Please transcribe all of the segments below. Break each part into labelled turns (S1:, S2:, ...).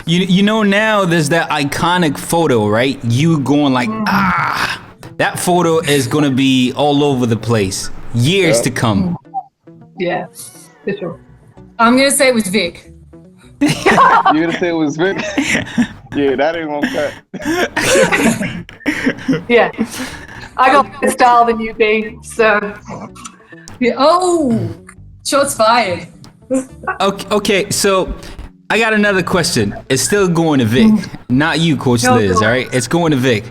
S1: You know now there's that iconic photo, right? You going like, that photo is going to be all over the place. Years to come.
S2: Yeah, for sure.
S3: I'm going to say it was Vic.
S4: You're going to say it was Vic? Yeah, that ain't gonna cut.
S2: Yeah. I got better style than you, B, so.
S3: Yeah. Oh, shots fired.
S1: Okay, so I got another question. It's still going to Vic, not you, Coach Liz, all right? It's going to Vic.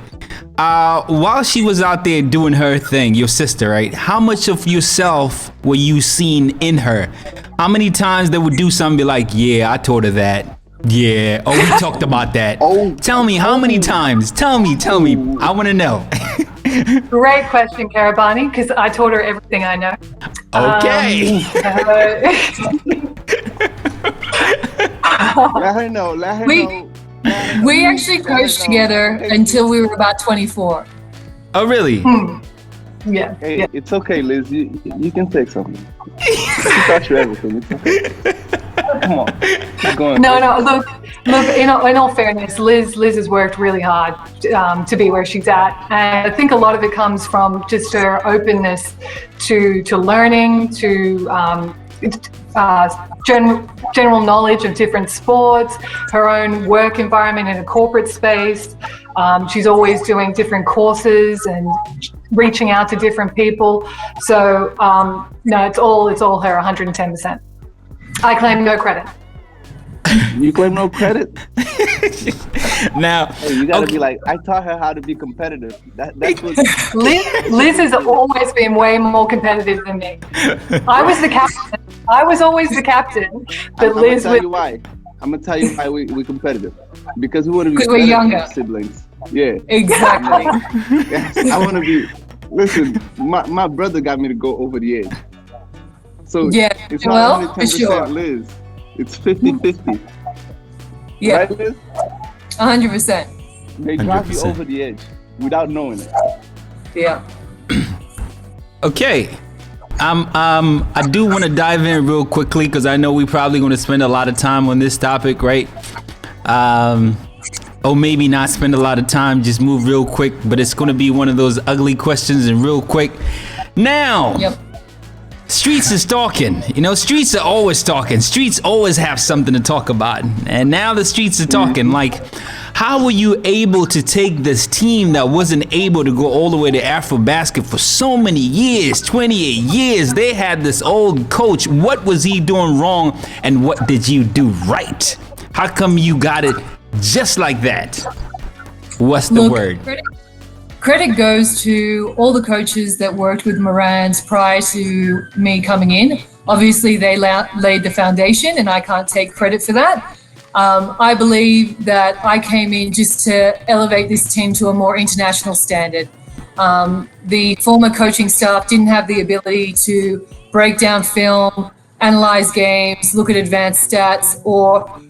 S1: While she was out there doing her thing, your sister, right? How much of yourself were you seeing in her? How many times they would do something, be like, yeah, I told her that. Yeah, oh, we talked about that. Tell me, how many times? Tell me. I want to know.
S2: Great question, Karabani, because I told her everything I know.
S1: Okay.
S4: Let her know.
S3: We actually coached together until we were about 24.
S1: Oh, really?
S2: Yeah.
S4: Hey,
S2: yeah.
S4: it's okay, Liz. You can take something. She taught you everything. It's okay. Come on. Keep going.
S2: No. Look. In all fairness, Liz has worked really hard to be where she's at, and I think a lot of it comes from just her openness to learning, to general knowledge of different sports, her own work environment in a corporate space. She's always doing different courses and reaching out to different people. So no, it's all her, 110%. I claim no credit.
S4: You claim no credit?
S1: Now,
S4: hey, you gotta be like, I taught her how to be competitive. That's what
S2: Liz has always been way more competitive than me. I was the captain. I was always the captain. But Liz
S4: I'm gonna tell you why we're competitive. Because we want to be
S3: because we're younger
S4: siblings. Yeah.
S3: Exactly.
S4: Yes, I want to be. Listen, my brother got me to go over the edge. So
S3: yeah,
S4: it's
S3: well,
S4: not
S3: for
S4: 110%
S3: sure.
S4: Liz. It's 50-50.
S3: Yeah,
S4: Right, Liz?
S3: 100%.
S4: They drive you
S1: 100%.
S4: over the edge without knowing it.
S3: Yeah.
S1: okay. I do want to dive in real quickly because I know we're probably going to spend a lot of time on this topic, right? Or maybe not spend a lot of time, just move real quick, but it's going to be one of those ugly questions and real quick. Now,
S3: Yep.
S1: Streets is talking. You know, streets are always talking. Streets always have something to talk about. And now the streets are talking. Like, how were you able to take this team that wasn't able to go all the way to AfroBasket for so many years, 28 years? They had this old coach. What was he doing wrong? And what did you do right? How come you got it just like that? What's the word?
S3: Credit goes to all the coaches that worked with Morans prior to me coming in. Obviously, they laid the foundation, and I can't take credit for that. I believe that I came in just to elevate this team to a more international standard. The former coaching staff didn't have the ability to break down film, analyze games, look at advanced stats, or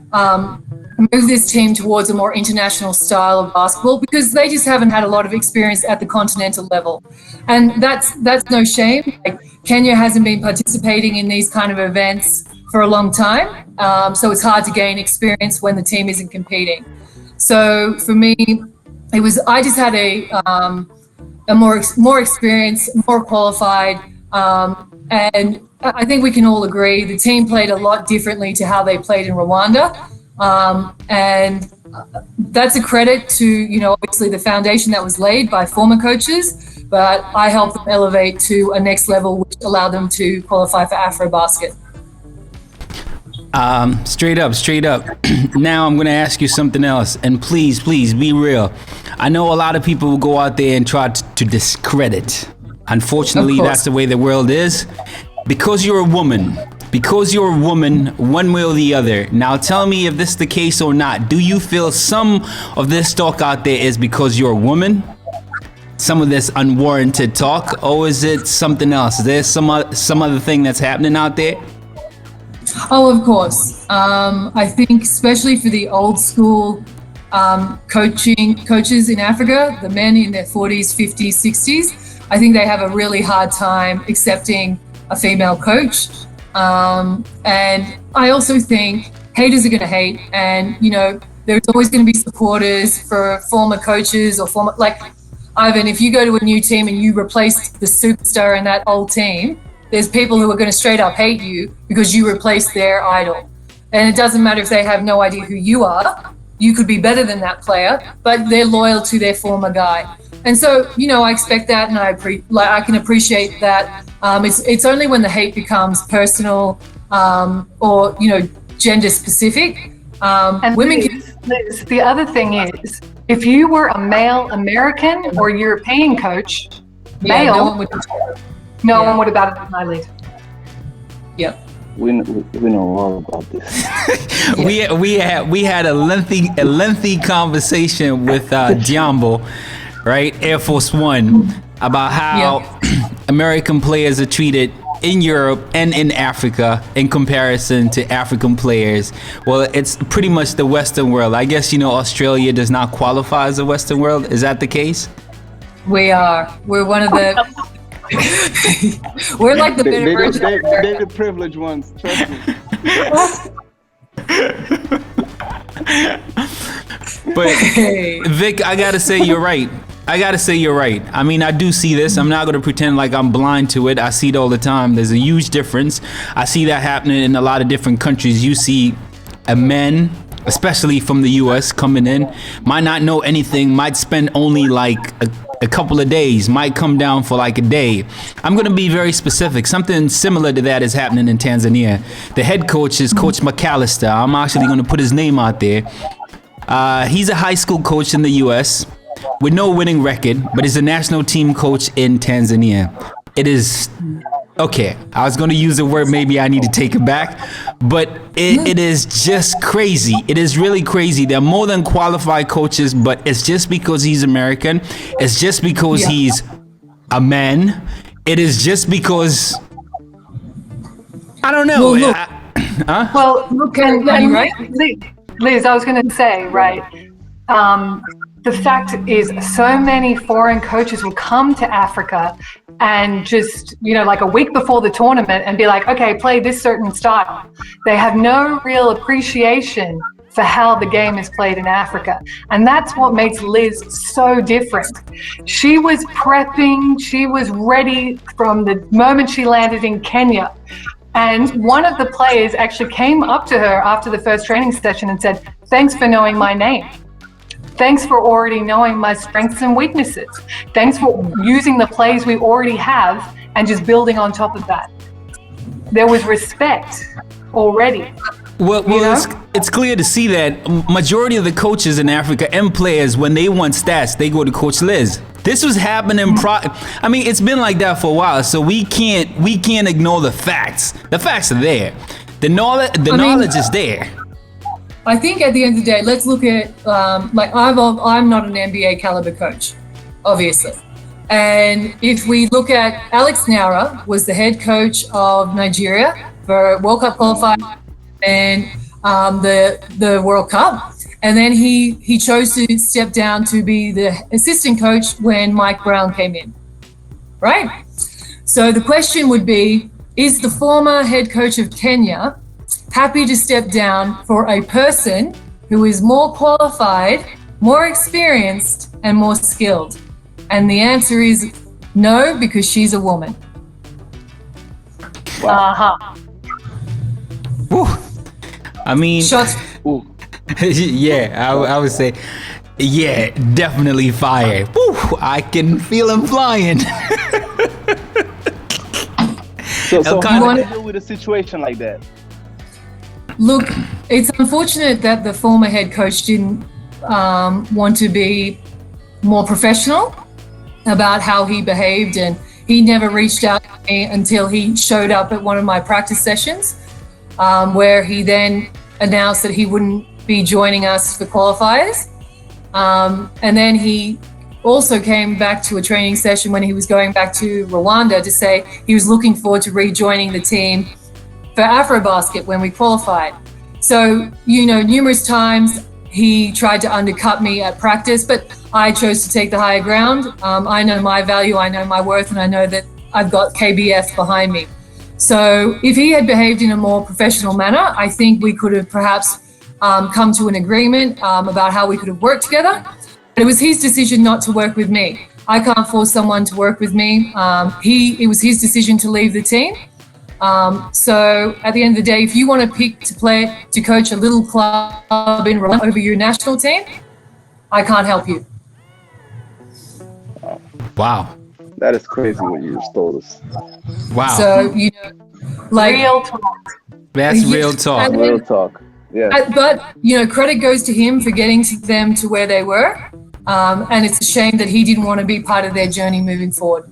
S3: move this team towards a more international style of basketball because they just haven't had a lot of experience at the continental level. And that's no shame. Like, Kenya hasn't been participating in these kind of events for a long time. So it's hard to gain experience when the team isn't competing. So for me, I just had a more experience, more qualified, and I think we can all agree the team played a lot differently to how they played in Rwanda. And that's a credit to, obviously the foundation that was laid by former coaches, but I helped them elevate to a next level, which allowed them to qualify for AfroBasket.
S1: Straight up. Now I'm going to ask you something else, and please be real. I know a lot of people will go out there and try to discredit. Unfortunately, that's the way the world is. Because you're a woman, one way or the other. Now tell me if this is the case or not. Do you feel some of this talk out there is because you're a woman? Some of this unwarranted talk? Or is it something else? Is there some other thing that's happening out there?
S3: Oh, of course. I think especially for the old school coaches in Africa, the men in their 40s, 50s, 60s, I think they have a really hard time accepting a female coach. And I also think haters are going to hate, and there's always going to be supporters for former coaches or former, like Ivan, if you go to a new team and you replace the superstar in that old team, there's people who are going to straight up hate you because you replaced their idol. And it doesn't matter if they have no idea who you are. You could be better than that player, but they're loyal to their former guy. And so, I expect that, and I can appreciate that. It's only when the hate becomes personal or gender specific.
S2: And
S3: Women
S2: Liz, the other thing is, if you were a male American or European coach,
S3: no one would
S2: have batted an eyelid.
S3: Yep.
S4: We know all about this.
S1: We had a lengthy conversation with Diambo, right, Air Force One, about how American players are treated in Europe and in Africa in comparison to African players. Well, it's pretty much the Western world. I guess Australia does not qualify as a Western world. Is that the case?
S3: We are. We're one of the. We're like the better version.
S4: They're the privileged ones. Trust me.
S1: But Vic, I gotta say you're right. I mean, I do see this. I'm not gonna pretend like I'm blind to it. I see it all the time. There's a huge difference. I see that happening in a lot of different countries. You see a men, especially from the US, coming in, might not know anything, might spend only like a couple of days, might come down for like a day. I'm going to be very specific. Something similar to that is happening in Tanzania. The head coach is Coach McAllister. I'm actually going to put his name out there. He's a high school coach in the US with no winning record, but he's a national team coach in Tanzania. It is... Okay, I was going to use the word, maybe I need to take it back, but it is just crazy. It is really crazy. They're more than qualified coaches, but it's just because he's American. It's just because he's a man. It is just because, I don't know.
S3: Well, look,
S2: Well, look, and
S3: right?
S2: Liz, I was going to say, right, the fact is so many foreign coaches will come to Africa and just, like a week before the tournament and be like, okay, play this certain style. They have no real appreciation for how the game is played in Africa. And that's what makes Liz so different. She was prepping, she was ready from the moment she landed in Kenya. And one of the players actually came up to her after the first training session and said, "Thanks for knowing my name. Thanks for already knowing my strengths and weaknesses. Thanks for using the plays we already have and just building on top of that." There was respect already.
S1: Well, it's clear to see that majority of the coaches in Africa and players, when they want stats, they go to Coach Liz. This was happening. I mean, it's been like that for a while, so we can't ignore the facts. The facts are there. The knowledge is there.
S3: I think at the end of the day, let's look at I'm not an NBA caliber coach, obviously. And if we look at Alex Naura, was the head coach of Nigeria for World Cup qualifying and the World Cup, and then he chose to step down to be the assistant coach when Mike Brown came in, right? So the question would be, is the former head coach of Kenya happy to step down for a person who is more qualified, more experienced, and more skilled? And the answer is no, because she's a woman.
S2: Wow.
S1: Woo. I mean,
S3: Shots.
S1: yeah, I would say, yeah, definitely fire. Woo, I can feel him flying.
S4: So how do you deal with a situation like that?
S3: Look, it's unfortunate that the former head coach didn't want to be more professional about how he behaved, and he never reached out to me until he showed up at one of my practice sessions, where he then announced that he wouldn't be joining us for qualifiers. And then he also came back to a training session when he was going back to Rwanda to say he was looking forward to rejoining the team for Afrobasket when we qualified. So, numerous times he tried to undercut me at practice, but I chose to take the higher ground. I know my value, I know my worth, and I know that I've got KBF behind me. So if he had behaved in a more professional manner, I think we could have perhaps come to an agreement about how we could have worked together. But it was his decision not to work with me. I can't force someone to work with me. It was his decision to leave the team. So at the end of the day, if you want to pick to coach a little club in Rwanda over your national team, I can't help you.
S1: Wow.
S4: That is crazy what you just told us.
S1: Wow.
S3: So, you know, like
S2: Real talk.
S1: That's real talk.
S4: Real talk. Yeah.
S3: But, you know, credit goes to him for getting them to where they were. And it's a shame that he didn't want to be part of their journey moving forward.